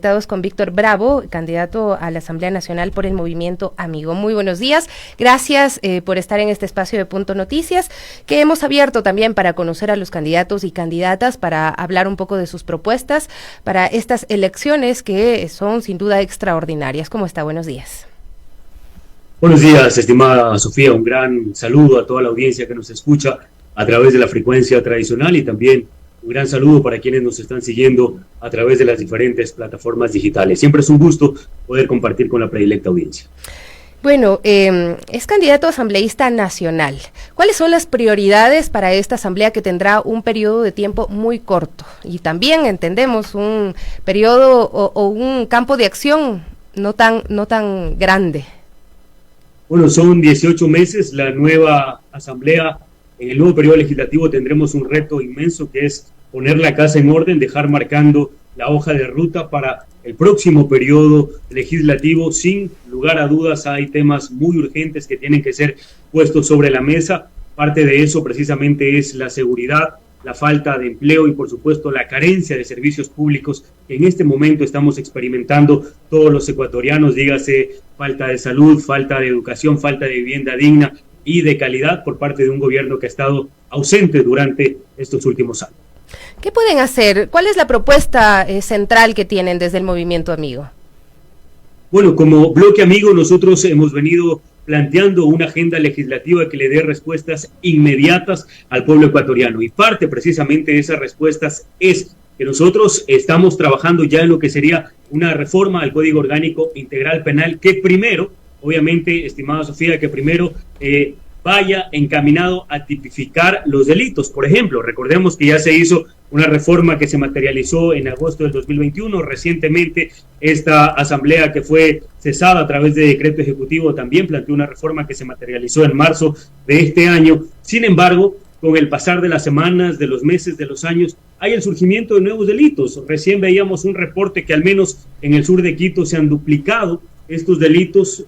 Estamos con Víctor Bravo, candidato a la Asamblea Nacional por el Movimiento Amigo. Muy buenos días, gracias por estar en este espacio de Punto Noticias, que hemos abierto también para conocer a los candidatos y candidatas, para hablar un poco de sus propuestas para estas elecciones que son sin duda extraordinarias. ¿Cómo está? Buenos días. Buenos días, estimada Sofía, un gran saludo a toda la audiencia que nos escucha a través de la frecuencia tradicional y también un gran saludo para quienes nos están siguiendo a través de las diferentes plataformas digitales. Siempre es un gusto poder compartir con la predilecta audiencia. Bueno, es candidato asambleísta nacional. ¿Cuáles son las prioridades para esta asamblea que tendrá un periodo de tiempo muy corto? Y también entendemos un periodo o un campo de acción no tan grande. Bueno, son 18 meses la nueva asamblea. En el nuevo periodo legislativo tendremos un reto inmenso que es poner la casa en orden, dejar marcando la hoja de ruta para el próximo periodo legislativo. Sin lugar a dudas hay temas muy urgentes que tienen que ser puestos sobre la mesa. Parte de eso precisamente es la seguridad, la falta de empleo y por supuesto la carencia de servicios públicos que en este momento estamos experimentando todos los ecuatorianos, dígase falta de salud, falta de educación, falta de vivienda digna y de calidad por parte de un gobierno que ha estado ausente durante estos últimos años. ¿Qué pueden hacer? ¿Cuál es la propuesta central que tienen desde el Movimiento Amigo? Bueno, como bloque amigo nosotros hemos venido planteando una agenda legislativa que le dé respuestas inmediatas al pueblo ecuatoriano y parte precisamente de esas respuestas es que nosotros estamos trabajando ya en lo que sería una reforma al Código Orgánico Integral Penal que primero, obviamente, estimada Sofía, que primero vaya encaminado a tipificar los delitos. Por ejemplo, recordemos que ya se hizo una reforma que se materializó en agosto del 2021. Recientemente, esta asamblea que fue cesada a través de decreto ejecutivo también planteó una reforma que se materializó en marzo de este año. Sin embargo, con el pasar de las semanas, de los meses, de los años, hay el surgimiento de nuevos delitos. Recién veíamos un reporte que al menos en el sur de Quito se han duplicado estos delitos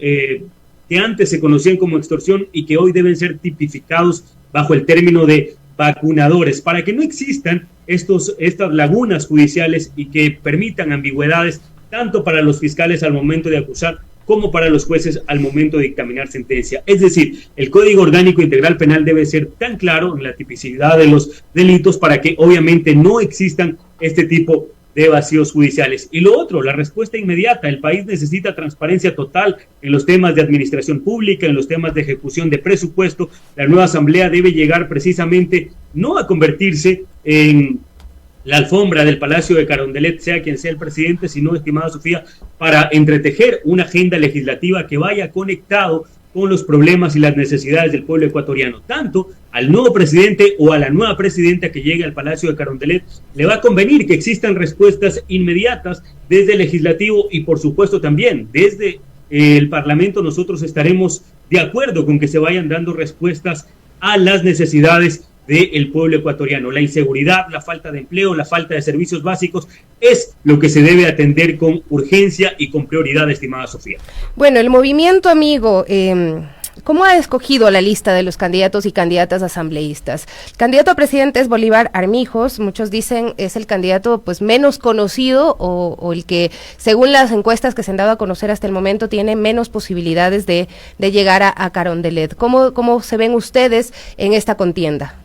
que antes se conocían como extorsión y que hoy deben ser tipificados bajo el término de vacunadores, para que no existan estas lagunas judiciales y que permitan ambigüedades tanto para los fiscales al momento de acusar como para los jueces al momento de dictaminar sentencia. Es decir, el Código Orgánico Integral Penal debe ser tan claro en la tipicidad de los delitos para que obviamente no existan este tipo de vacíos judiciales. Y lo otro, la respuesta inmediata. El país necesita transparencia total en los temas de administración pública, en los temas de ejecución de presupuesto. La nueva asamblea debe llegar precisamente no a convertirse en la alfombra del Palacio de Carondelet, sea quien sea el presidente, sino, estimada Sofía, para entretejer una agenda legislativa que vaya conectado con los problemas y las necesidades del pueblo ecuatoriano. Tanto al nuevo presidente o a la nueva presidenta que llegue al Palacio de Carondelet le va a convenir que existan respuestas inmediatas desde el legislativo y por supuesto también desde el Parlamento. Nosotros estaremos de acuerdo con que se vayan dando respuestas a las necesidades del pueblo ecuatoriano. La inseguridad, la falta de empleo, la falta de servicios básicos es lo que se debe atender con urgencia y con prioridad, estimada Sofía. Bueno, el Movimiento Amigo, ¿cómo ha escogido la lista de los candidatos y candidatas asambleístas? El candidato a presidente es Bolívar Armijos, muchos dicen es el candidato pues menos conocido o el que, según las encuestas que se han dado a conocer hasta el momento, tiene menos posibilidades de llegar a Carondelet. ¿Cómo se ven ustedes en esta contienda?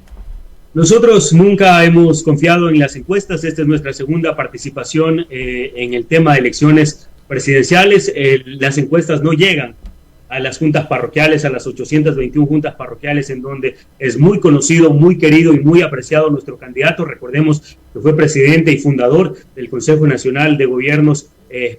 Nosotros nunca hemos confiado en las encuestas. Esta es nuestra segunda participación en el tema de elecciones presidenciales. Las encuestas no llegan a las juntas parroquiales, a las 821 juntas parroquiales en donde es muy conocido, muy querido y muy apreciado nuestro candidato. Recordemos que fue presidente y fundador del Consejo Nacional de Gobiernos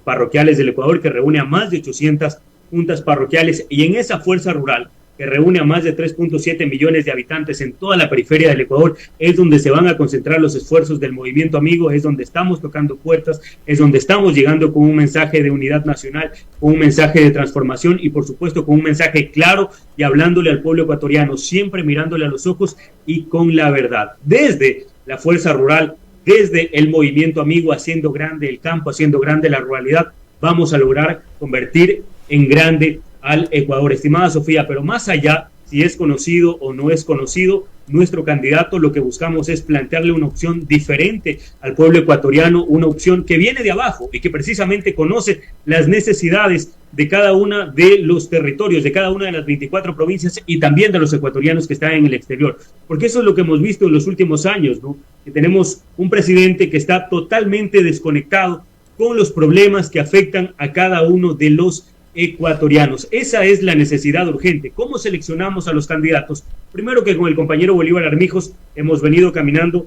Parroquiales del Ecuador, que reúne a más de 800 juntas parroquiales, y en esa fuerza rural que reúne a más de 3.7 millones de habitantes en toda la periferia del Ecuador, es donde se van a concentrar los esfuerzos del Movimiento Amigo, es donde estamos tocando puertas, es donde estamos llegando con un mensaje de unidad nacional, con un mensaje de transformación y por supuesto con un mensaje claro y hablándole al pueblo ecuatoriano, siempre mirándole a los ojos y con la verdad. Desde la fuerza rural, desde el Movimiento Amigo, haciendo grande el campo, haciendo grande la ruralidad, vamos a lograr convertir en grande al Ecuador, estimada Sofía. Pero más allá, si es conocido o no es conocido, nuestro candidato, lo que buscamos es plantearle una opción diferente al pueblo ecuatoriano, una opción que viene de abajo y que precisamente conoce las necesidades de cada una de los territorios, de cada una de las 24 provincias y también de los ecuatorianos que están en el exterior. Porque eso es lo que hemos visto en los últimos años, ¿no? Que tenemos un presidente que está totalmente desconectado con los problemas que afectan a cada uno de los ecuatorianos. Esa es la necesidad urgente. ¿Cómo seleccionamos a los candidatos? Primero que con el compañero Bolívar Armijos hemos venido caminando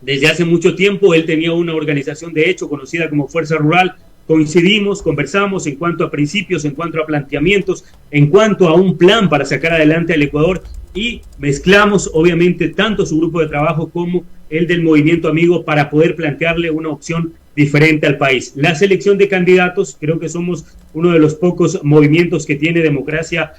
desde hace mucho tiempo. Él tenía una organización de hecho conocida como Fuerza Rural. Coincidimos, conversamos en cuanto a principios, en cuanto a planteamientos, en cuanto a un plan para sacar adelante al Ecuador y mezclamos obviamente tanto su grupo de trabajo como el del Movimiento Amigo para poder plantearle una opción diferente al país. La selección de candidatos, creo que somos uno de los pocos movimientos que tiene democracia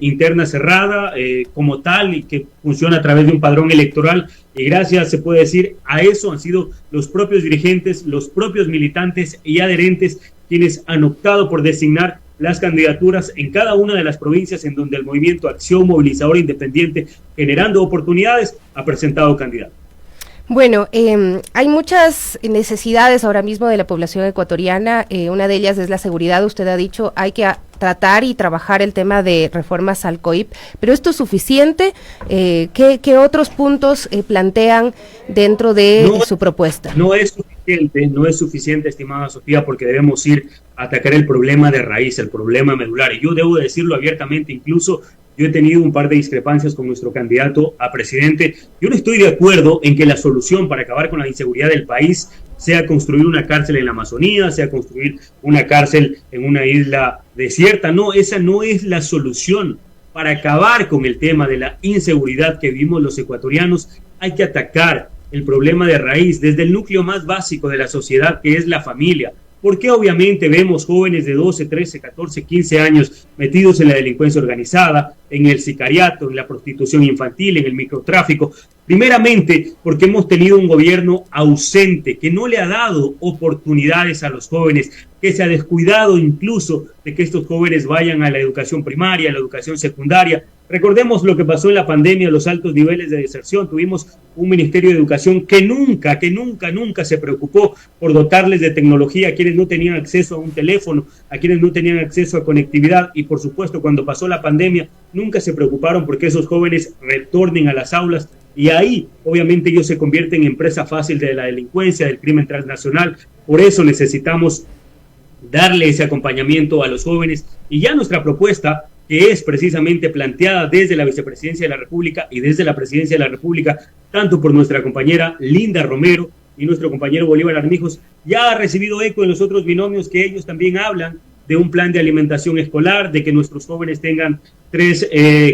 interna cerrada como tal y que funciona a través de un padrón electoral y gracias, se puede decir, a eso han sido los propios dirigentes, los propios militantes y adherentes quienes han optado por designar las candidaturas en cada una de las provincias en donde el movimiento Acción Movilizadora Independiente, generando oportunidades, ha presentado candidatos. Bueno, hay muchas necesidades ahora mismo de la población ecuatoriana, una de ellas es la seguridad. Usted ha dicho hay que tratar y trabajar el tema de reformas al COIP, pero ¿esto es suficiente? ¿Qué otros puntos plantean dentro de su propuesta? No es suficiente, estimada Sofía, porque debemos ir a atacar el problema de raíz, el problema medular, y yo debo decirlo abiertamente, incluso yo he tenido un par de discrepancias con nuestro candidato a presidente. Yo no estoy de acuerdo en que la solución para acabar con la inseguridad del país sea construir una cárcel en la Amazonía, sea construir una cárcel en una isla desierta. No, esa no es la solución. Para acabar con el tema de la inseguridad que vivimos los ecuatorianos, hay que atacar el problema de raíz desde el núcleo más básico de la sociedad, que es la familia. Porque obviamente vemos jóvenes de 12, 13, 14, 15 años metidos en la delincuencia organizada, en el sicariato, en la prostitución infantil, en el microtráfico? Primeramente, porque hemos tenido un gobierno ausente que no le ha dado oportunidades a los jóvenes, que se ha descuidado incluso de que estos jóvenes vayan a la educación primaria, a la educación secundaria. Recordemos lo que pasó en la pandemia, los altos niveles de deserción. Tuvimos un Ministerio de Educación que nunca se preocupó por dotarles de tecnología a quienes no tenían acceso a un teléfono, a quienes no tenían acceso a conectividad. Y por supuesto, cuando pasó la pandemia, nunca se preocuparon porque esos jóvenes retornen a las aulas. Y ahí, obviamente, ellos se convierten en presa fácil de la delincuencia, del crimen transnacional. Por eso necesitamos darle ese acompañamiento a los jóvenes. Y ya nuestra propuesta, que es precisamente planteada desde la Vicepresidencia de la República y desde la Presidencia de la República, tanto por nuestra compañera Linda Romero y nuestro compañero Bolívar Armijos, ya ha recibido eco en los otros binomios que ellos también hablan de un plan de alimentación escolar, de que nuestros jóvenes tengan 3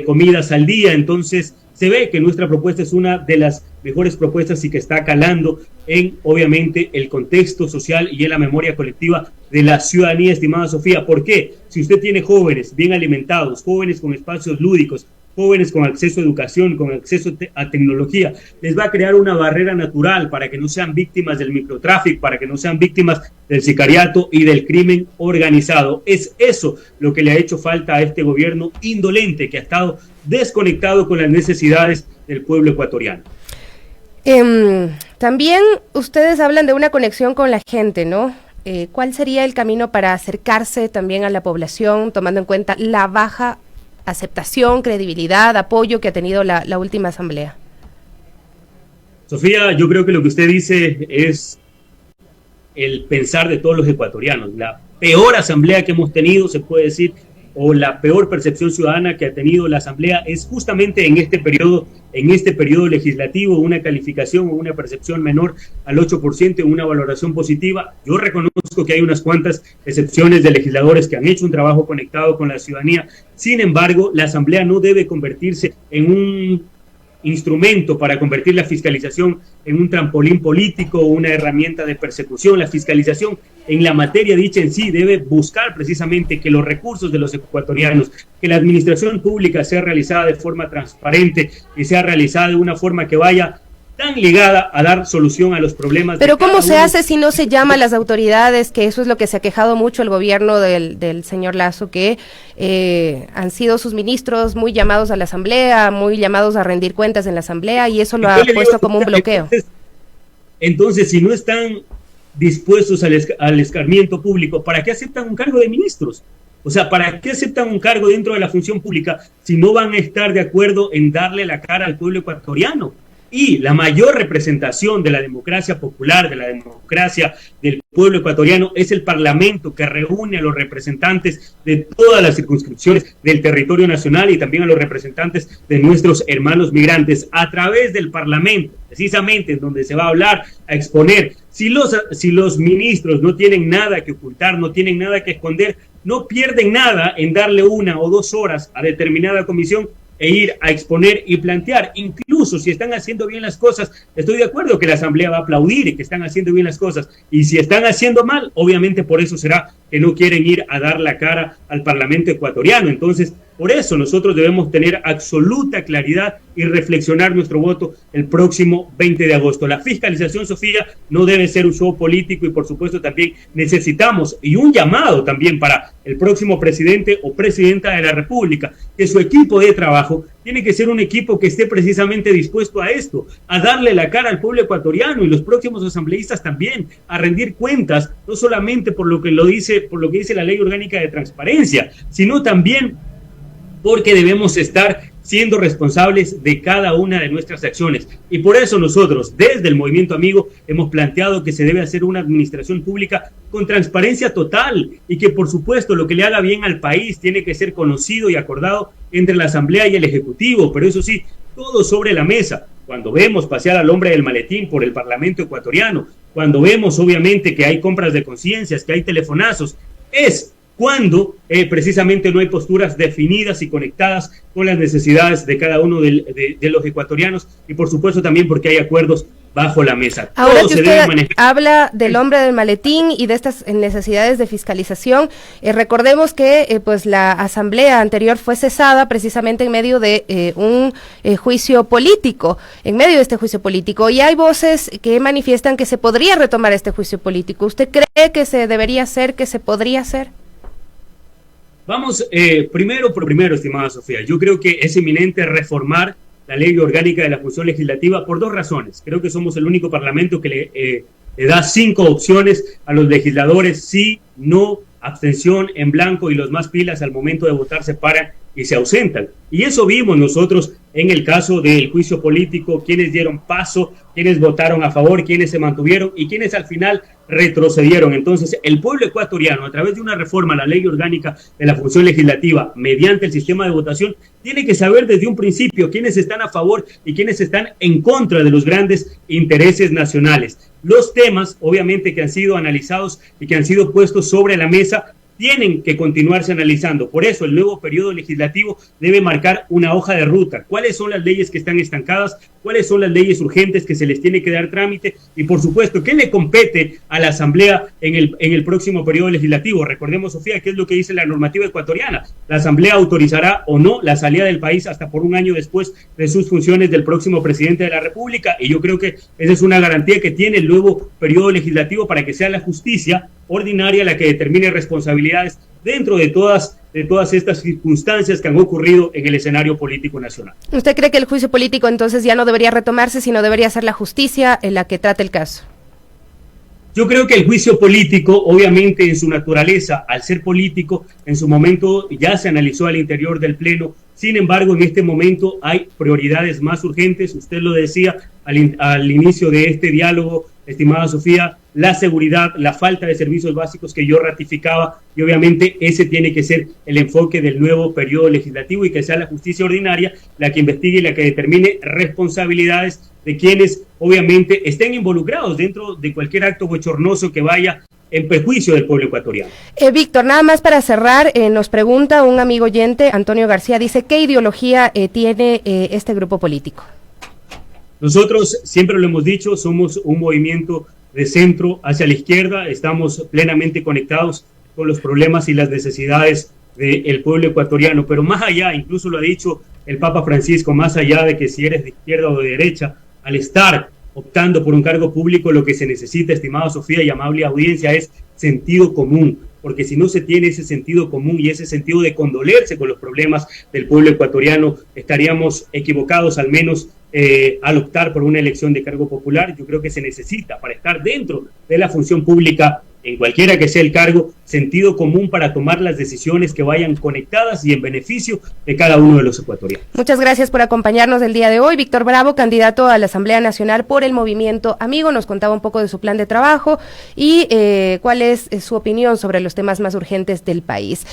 comidas al día. Entonces se ve que nuestra propuesta es una de las mejores propuestas y que está calando en, obviamente, el contexto social y en la memoria colectiva de la ciudadanía, estimada Sofía. ¿Por qué? Si usted tiene jóvenes bien alimentados, jóvenes con espacios lúdicos, jóvenes con acceso a educación, con acceso a tecnología, les va a crear una barrera natural para que no sean víctimas del microtráfico, para que no sean víctimas del sicariato y del crimen organizado. Es eso lo que le ha hecho falta a este gobierno indolente que ha estado desconectado con las necesidades del pueblo ecuatoriano. También ustedes hablan de una conexión con la gente, ¿no? ¿Cuál sería el camino para acercarse también a la población, tomando en cuenta la baja aceptación, credibilidad, apoyo que ha tenido la última asamblea? Sofía, yo creo que lo que usted dice es el pensar de todos los ecuatorianos. La peor asamblea que hemos tenido, se puede decir, o la peor percepción ciudadana que ha tenido la asamblea es justamente en este periodo legislativo, una calificación o una percepción menor al 8%, una valoración positiva. Yo reconozco que hay unas cuantas excepciones de legisladores que han hecho un trabajo conectado con la ciudadanía. Sin embargo, la asamblea no debe convertirse en un instrumento para convertir la fiscalización en un trampolín político o una herramienta de persecución. La fiscalización en la materia dicha en sí debe buscar precisamente que los recursos de los ecuatorianos, que la administración pública sea realizada de forma transparente y sea realizada de una forma que vaya tan ligada a dar solución a los problemas. Pero ¿cómo se hace si no se llama a las autoridades? Que eso es lo que se ha quejado mucho el gobierno del señor Lasso, que han sido sus ministros muy llamados a la asamblea, muy llamados a rendir cuentas en la asamblea, y eso lo ha puesto como un bloqueo. Entonces, si no están dispuestos al escarmiento público, ¿para qué aceptan un cargo de ministros? O sea, ¿para qué aceptan un cargo dentro de la función pública si no van a estar de acuerdo en darle la cara al pueblo ecuatoriano? Y la mayor representación de la democracia popular, de la democracia del pueblo ecuatoriano, es el Parlamento, que reúne a los representantes de todas las circunscripciones del territorio nacional y también a los representantes de nuestros hermanos migrantes a través del Parlamento, precisamente en donde se va a hablar, a exponer. Si los ministros no tienen nada que ocultar, no tienen nada que esconder, no pierden nada en darle 1 o 2 horas a determinada comisión e ir a exponer y plantear. Incluso si están haciendo bien las cosas, estoy de acuerdo que la asamblea va a aplaudir y que están haciendo bien las cosas, y si están haciendo mal, obviamente por eso será que no quieren ir a dar la cara al Parlamento ecuatoriano. Entonces, por eso nosotros debemos tener absoluta claridad y reflexionar nuestro voto el próximo 20 de agosto. La fiscalización, Sofía, no debe ser un show político, y por supuesto también necesitamos, y un llamado también para el próximo presidente o presidenta de la República, que su equipo de trabajo tiene que ser un equipo que esté precisamente dispuesto a esto, a darle la cara al pueblo ecuatoriano, y los próximos asambleístas también, a rendir cuentas, no solamente por lo que dice la Ley Orgánica de Transparencia, sino también porque debemos estar siendo responsables de cada una de nuestras acciones. Y por eso nosotros, desde el Movimiento Amigo, hemos planteado que se debe hacer una administración pública con transparencia total, y que, por supuesto, lo que le haga bien al país tiene que ser conocido y acordado entre la Asamblea y el Ejecutivo, pero eso sí, todo sobre la mesa. Cuando vemos pasear al hombre del maletín por el Parlamento ecuatoriano, cuando vemos, obviamente, que hay compras de conciencias, que hay telefonazos, es cuando precisamente no hay posturas definidas y conectadas con las necesidades de cada uno de los ecuatorianos, y por supuesto también porque hay acuerdos bajo la mesa. Ahora que usted habla del hombre del maletín y de estas necesidades de fiscalización, recordemos que pues la asamblea anterior fue cesada precisamente en medio de un juicio político, y hay voces que manifiestan que se podría retomar este juicio político. ¿Usted cree que se debería hacer, que se podría hacer? Vamos, primero, estimada Sofía, yo creo que es inminente reformar la Ley Orgánica de la Función Legislativa por 2 razones. Creo que somos el único parlamento que le da 5 opciones a los legisladores: sí, no, abstención, en blanco, y los más pilas al momento de votar se paran y se ausentan. Y eso vimos nosotros en el caso del juicio político, quienes dieron paso, quienes votaron a favor, quienes se mantuvieron y quienes al final retrocedieron. Entonces, el pueblo ecuatoriano, a través de una reforma a la Ley Orgánica de la Función Legislativa, mediante el sistema de votación, tiene que saber desde un principio quiénes están a favor y quiénes están en contra de los grandes intereses nacionales. Los temas, obviamente, que han sido analizados y que han sido puestos sobre la mesa, tienen que continuarse analizando. Por eso el nuevo periodo legislativo debe marcar una hoja de ruta. ¿Cuáles son las leyes que están estancadas? ¿Cuáles son las leyes urgentes que se les tiene que dar trámite? Y por supuesto, ¿qué le compete a la Asamblea en el próximo periodo legislativo? Recordemos, Sofía, qué es lo que dice la normativa ecuatoriana. La Asamblea autorizará o no la salida del país hasta por 1 año después de sus funciones del próximo presidente de la República, y yo creo que esa es una garantía que tiene el nuevo periodo legislativo para que sea la justicia ordinaria la que determine responsabilidades dentro de todas estas circunstancias que han ocurrido en el escenario político nacional. ¿Usted cree que el juicio político entonces ya no debería retomarse, sino debería ser la justicia en la que trate el caso? Yo creo que el juicio político, obviamente en su naturaleza, al ser político, en su momento ya se analizó al interior del Pleno. Sin embargo, en este momento hay prioridades más urgentes. Usted lo decía al inicio de este diálogo, estimada Sofía, la seguridad, la falta de servicios básicos que yo ratificaba, y obviamente ese tiene que ser el enfoque del nuevo periodo legislativo, y que sea la justicia ordinaria la que investigue y la que determine responsabilidades de quienes obviamente estén involucrados dentro de cualquier acto bochornoso que vaya en perjuicio del pueblo ecuatoriano. Víctor, nada más para cerrar, nos pregunta un amigo oyente, Antonio García, dice, ¿qué ideología tiene este grupo político? Nosotros, siempre lo hemos dicho, somos un movimiento de centro hacia la izquierda, estamos plenamente conectados con los problemas y las necesidades del pueblo ecuatoriano, pero más allá, incluso lo ha dicho el Papa Francisco, más allá de que si eres de izquierda o de derecha, al estar optando por un cargo público, lo que se necesita, estimada Sofía y amable audiencia, es sentido común, porque si no se tiene ese sentido común y ese sentido de condolerse con los problemas del pueblo ecuatoriano, estaríamos equivocados al menos al optar por una elección de cargo popular. Yo creo que se necesita, para estar dentro de la función pública, en cualquiera que sea el cargo, sentido común para tomar las decisiones que vayan conectadas y en beneficio de cada uno de los ecuatorianos. Muchas gracias por acompañarnos el día de hoy. Víctor Bravo, candidato a la Asamblea Nacional por el Movimiento Amigo, nos contaba un poco de su plan de trabajo y cuál es su opinión sobre los temas más urgentes del país.